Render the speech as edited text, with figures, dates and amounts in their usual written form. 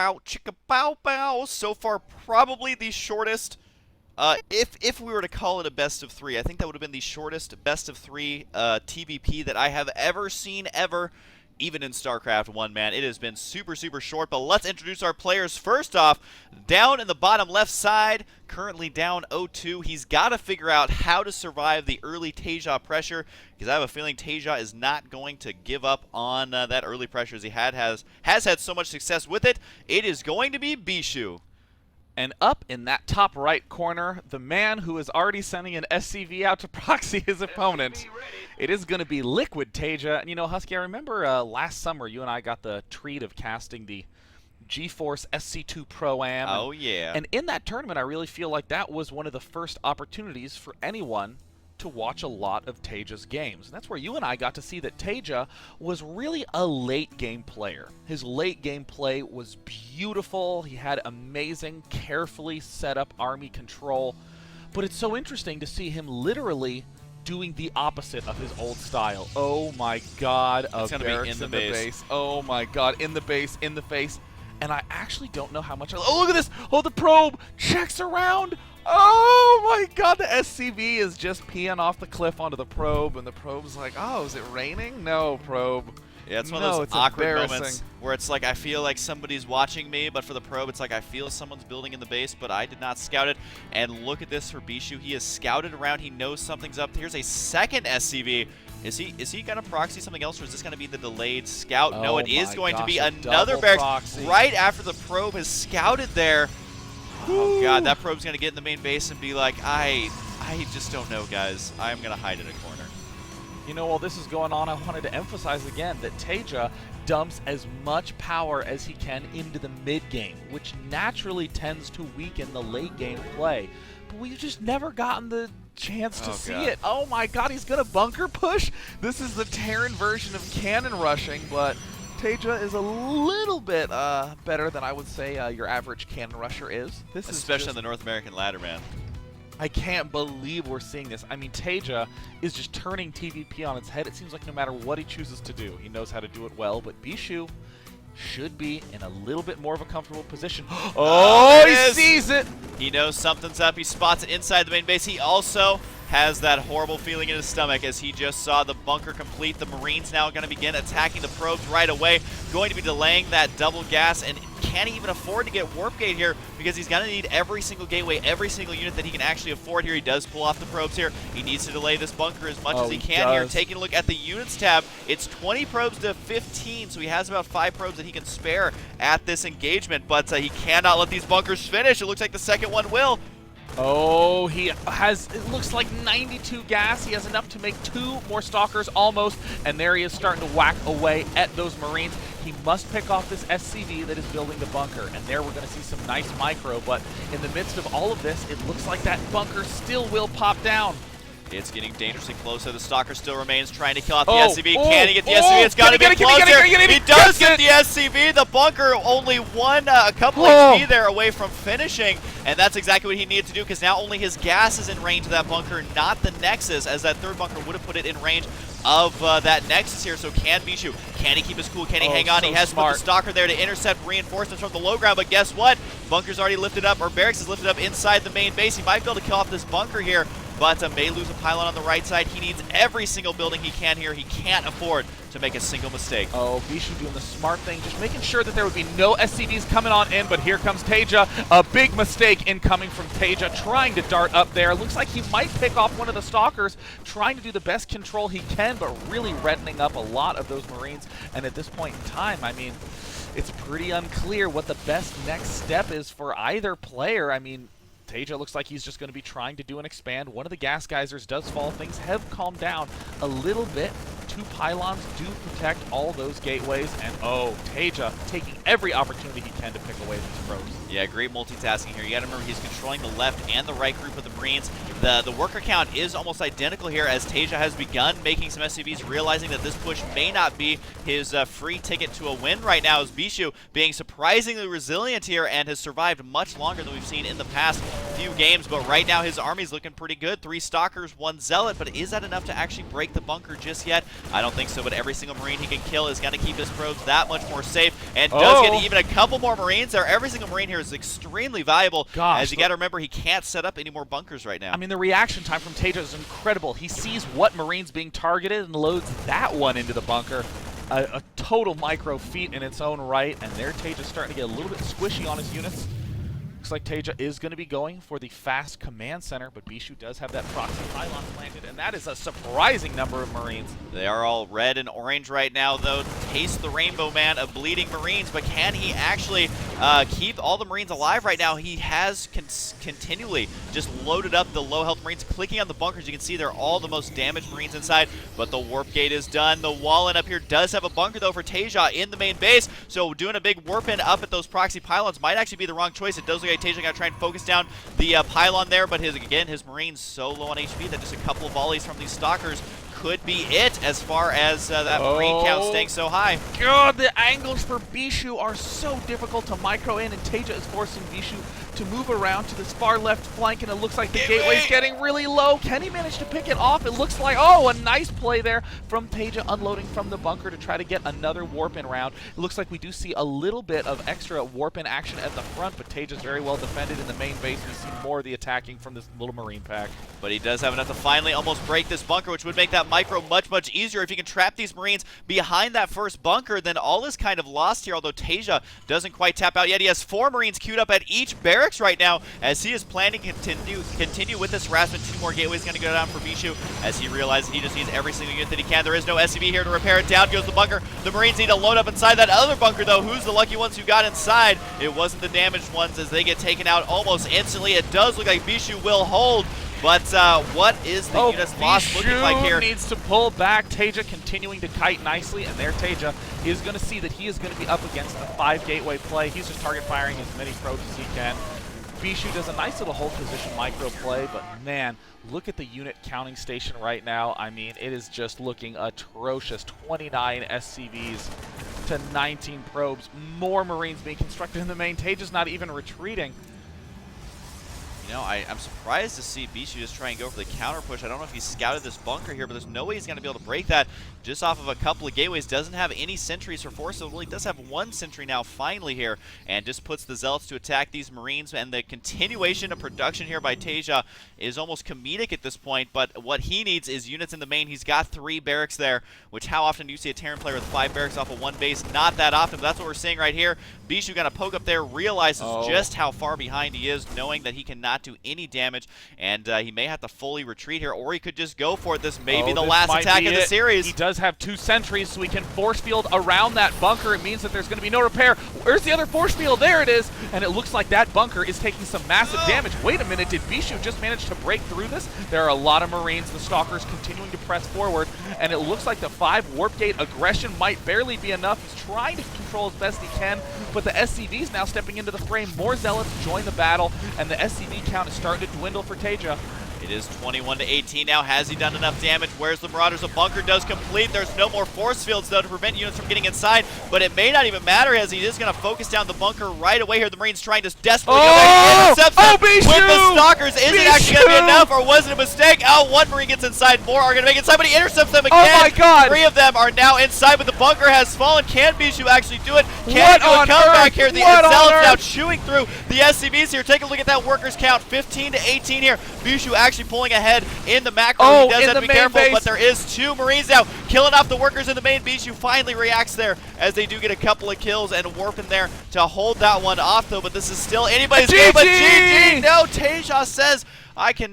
bow, chicka bow bow. So far, probably the shortest. If we were to call it a best of three, I think that would have been the shortest best of three TVP that I have ever seen, ever. Even in StarCraft 1, man, it has been super, super short. But let's introduce our players. First off, down in the bottom left side, currently down 0-2. He's got to figure out how to survive the early TaeJa pressure, because I have a feeling TaeJa is not going to give up on that early pressure as he has had so much success with it. It is going to be Bischu. And up in that top right corner, the man who is already sending an SCV out to proxy his opponent. It is going to be Liquid TaeJa. And you know, Husky, I remember last summer you and I got the treat of casting the GeForce SC2 Pro-Am. Oh, yeah. And in that tournament, I really feel like that was one of the first opportunities for anyone to watch a lot of TaeJa's games. And that's where you and I got to see that TaeJa was really a late game player. His late game play was beautiful. He had amazing, carefully set up army control. But it's so interesting to see him literally doing the opposite of his old style. Oh my god, it's gonna be in the base. Oh my god, in the base, in the face. And I actually don't know how much. Oh, look at this! Oh, the probe checks around! Oh my god, the SCV is just peeing off the cliff onto the probe, and the probe's like, oh, is it raining? No, probe. Yeah, it's one of those awkward moments where it's like I feel like somebody's watching me, but for the probe, it's like I feel someone's building in the base, but I did not scout it. And look at this for Bischu. He has scouted around. He knows something's up. Here's a second SCV. Is he going to proxy something else, or is this going to be the delayed scout? Oh, no, it is going to be another double barracks proxy. right after the probe has scouted there. Oh god, that probe's going to get in the main base and be like, I just don't know, guys. I'm going to hide in a corner. You know, while this is going on, I wanted to emphasize again that TaeJa dumps as much power as he can into the mid game, which naturally tends to weaken the late game play. But we've just never gotten the chance to see it. Oh my god, he's going to bunker push? This is the Terran version of cannon rushing, but TaeJa is a little bit better than I would say your average cannon rusher is. This Especially is on the North American ladder, man. I can't believe we're seeing this. I mean, TaeJa is just turning TVP on its head. It seems like no matter what he chooses to do, he knows how to do it well. But Bischu should be in a little bit more of a comfortable position. Oh, he sees it! He knows something's up. He spots it inside the main base. He also has that horrible feeling in his stomach as he just saw the bunker complete. The Marines now going to begin attacking the probes right away. Going to be delaying that double gas, and can't even afford to get warp gate here because he's going to need every single gateway, every single unit that he can actually afford here. He does pull off the probes here. He needs to delay this bunker as much as he can here. Taking a look at the units tab, it's 20 probes to 15, so he has about 5 probes that he can spare at this engagement, but he cannot let these bunkers finish. It looks like the second one will. Oh, he has, it looks like 92 gas. He has enough to make 2 more stalkers almost, and there he is starting to whack away at those Marines. He must pick off this SCV that is building the bunker, and there we're going to see some nice micro, but in the midst of all of this, it looks like that bunker still will pop down. It's getting dangerously closer. The Stalker still remains trying to kill out the SCV. Can he get the SCV? It's got to be closer. He does get the SCV. The bunker only a couple HP there away from finishing, and that's exactly what he needed to do because now only his gas is in range of that bunker, not the Nexus, as that third bunker would have put it in range of that Nexus here. So can Bischu, can he keep his cool? Can he hang on? He has put the Stalker there to intercept reinforcements from the low ground, but guess what? Bunker's already lifted up, or Barracks is lifted up inside the main base. He might be able to kill off this bunker here, but may lose a pylon on the right side. He needs every single building he can here. He can't afford to make a single mistake. Oh, Bischu doing the smart thing, just making sure that there would be no SCVs coming on in, but here comes TaeJa. A big mistake incoming from TaeJa, trying to dart up there. Looks like he might pick off one of the Stalkers, trying to do the best control he can, but really reddening up a lot of those Marines. And at this point in time, I mean, it's pretty unclear what the best next step is for either player. I mean, TaeJa looks like he's just going to be trying to do an expand. One of the gas geysers does fall. Things have calmed down a little bit. 2 pylons do protect all those gateways. And oh, TaeJa taking every opportunity he can to pick away these probes. Yeah, great multitasking here. You gotta remember he's controlling the left and the right group of the Marines. The worker count is almost identical here as TaeJa has begun making some SCVs, realizing that this push may not be his free ticket to a win right now, as Bischu being surprisingly resilient here and has survived much longer than we've seen in the past few games. But right now his army's looking pretty good. 3 Stalkers, 1 Zealot, but is that enough to actually break the bunker just yet? I don't think so, but every single Marine he can kill is going to keep his probes that much more safe. and does get even a couple more Marines there. Every single Marine here is extremely valuable. Gosh, as you got to remember, he can't set up any more bunkers right now. I mean, the reaction time from TaeJa is incredible. He sees what Marine's being targeted and loads that one into the bunker. A total micro feat in its own right, and there TaeJa's starting to get a little bit squishy on his units. Looks like TaeJa is going to be going for the fast command center, but Bischu does have that proxy pylon planted, and that is a surprising number of Marines. They are all red and orange right now, though. Taste the rainbow, man, of bleeding Marines, but can he actually keep all the Marines alive right now? He has continually just loaded up the low health Marines. Clicking on the bunkers, you can see they're all the most damaged Marines inside, but the warp gate is done. The wall-in up here does have a bunker, though, for TaeJa in the main base, so doing a big warp-in up at those proxy pylons might actually be the wrong choice. It does look like TaeJa got to try and focus down the pylon there, but his Marines so low on HP that just a couple of volleys from these stalkers could be it as far as that Marine count staying so high. God, the angles for Bischu are so difficult to micro in, and TaeJa is forcing Bischu to move around to this far left flank, and it looks like the gateway's getting really low. Can he manage to pick it off? It looks like, oh, a nice play there from TaeJa unloading from the bunker to try to get another warp-in round. It looks like we do see a little bit of extra warp-in action at the front, but TaeJa's very well defended in the main base. We see more of the attacking from this little Marine pack. But he does have enough to finally almost break this bunker, which would make that micro much easier. If you can trap these Marines behind that first bunker, then all is kind of lost here, although TaeJa doesn't quite tap out yet. He has 4 Marines queued up at each barracks right now, as he is planning to continue with this harassment. 2 more gateways going to go down for Bischu, as he realizes he just needs every single unit that he can. There is no SCV here to repair it. Down goes the bunker. The Marines need to load up inside that other bunker, though. Who's the lucky ones who got inside? It wasn't the damaged ones, as they get taken out almost instantly. It does look like Bischu will hold, but what is the unit's loss looking like here? Needs to pull back. TaeJa continuing to kite nicely, and there TaeJa is going to see that he is going to be up against the 5 gateway play. He's just target firing as many probes as he can. Bischu does a nice little hold position micro play, but man, look at the unit counting station right now. I mean, it is just looking atrocious. 29 SCVs to 19 probes. More Marines being constructed in the main. TaeJa's not even retreating. You know, I'm surprised to see Bischu just try and go for the counter push. I don't know if he scouted this bunker here, but there's no way he's going to be able to break that just off of a couple of gateways. Doesn't have any sentries for force, so really does have 1 sentry now finally here, and just puts the Zealots to attack these Marines. And the continuation of production here by TaeJa is almost comedic at this point, but what he needs is units in the main. He's got 3 barracks there, which how often do you see a Terran player with 5 barracks off of 1 base? Not that often, but that's what we're seeing right here. Bischu going to poke up there, realizes just how far behind he is, knowing that he cannot do any damage, and he may have to fully retreat here, or he could just go for it. This may be the last attack of the series. He does have 2 sentries, so he can force field around that bunker. It means that there's going to be no repair. Where's the other force field? There it is, and it looks like that bunker is taking some massive damage. Wait a minute, did Bischu just manage to break through this? There are a lot of Marines, the Stalkers continuing to press forward, and it looks like the 5 warp gate aggression might barely be enough. He's trying to control as best he can, but the SCV's now stepping into the frame. More Zealots join the battle, and the SCV count is starting to dwindle for TaeJa. It is 21-18 now. Has he done enough damage? Where's the Marauders? A bunker does complete. There's no more force fields, though, to prevent units from getting inside, but it may not even matter, as he is going to focus down the bunker right away here. The Marines trying to desperately intercept them with the Stalkers. Is it actually going to be enough, or was it a mistake? Oh, 1 Marine gets inside. More are going to make it inside, but he intercepts them again. Oh my God! 3 of them are now inside, but the bunker has fallen. Can Bischu actually do it? Can he do a comeback here? The Zealots now chewing through the SCVs here. Take a look at that workers count. 15-18 here. Bischu actually pulling ahead in the macro. He does have to be careful, but there is 2 Marines now killing off the workers in the main. Bischu finally reacts there, as they do get a couple of kills and warp in there to hold that one off, though. But this is still anybody's game. But GG! No, TaeJa says, I can